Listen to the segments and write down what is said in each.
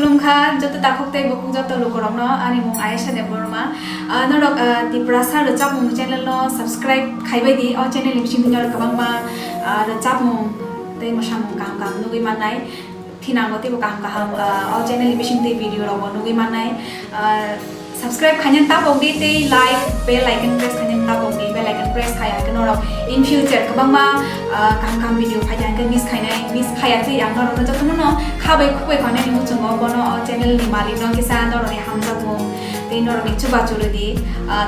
खुलुमखा जत ताखुकते बखुक जत लोकरंगनो आनि मुं आयेशा देबरमा नरक तिप्रासा रचाप मुं चैनल नो सब्सक्राइब खाइबायदि अ चैनल लिमसिं दिनर kabangma रचाप मुं ते मसाम काम काम नुगै माननाय थिनांगते बो काम काम अ चैनल लिमसिं ते वीडियो रंग नुगै माननाय सब्सक्राइब खायन तापौदि ते लाइक बेल आइकन प्रेस खायन तापौदि बेल आइकन प्रेस खाया कनोर इन फ्यूचर kabangma काम काम वीडियो फायजान के मिस खायाखै आं नरनो जतनो खाबै खुबै खाने नि मुचुंगो बनो चैनल नि मालिक न किसा नरनि हामजागो ते नरनि चुबाचुलदि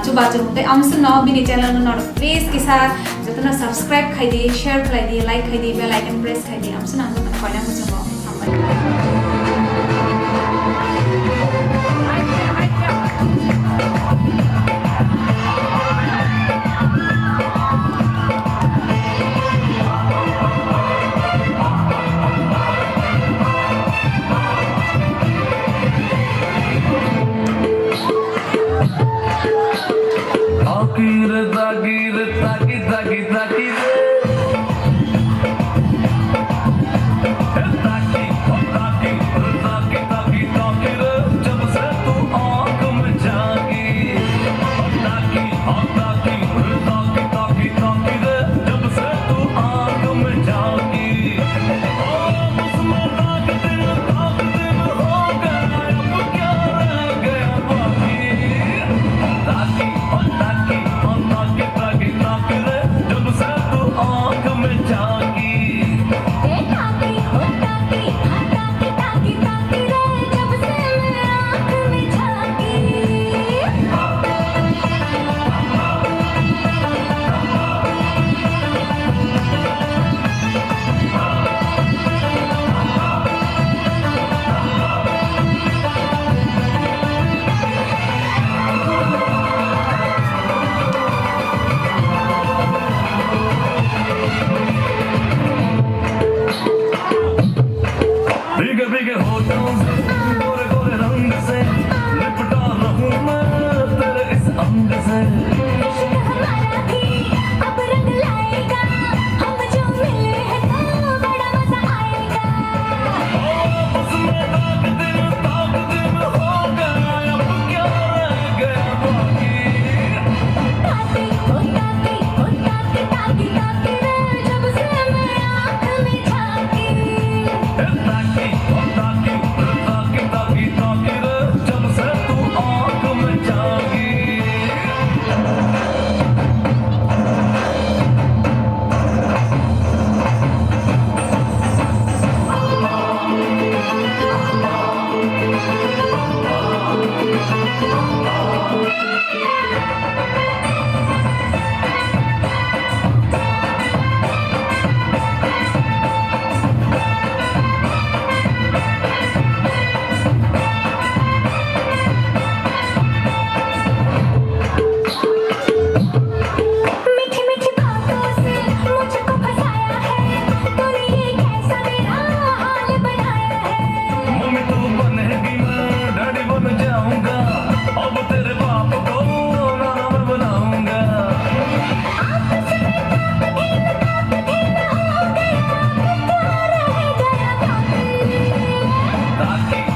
चुबाचुते आमसनो बिनि चैनल नर प्लीज किसा जतनो सब्सक्राइब खायदि शेयर खायदि लाइक खायदि बेल आइकन प्रेस खायदि आमसनो आं जतनो खायना मुचुंगो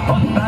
Oh,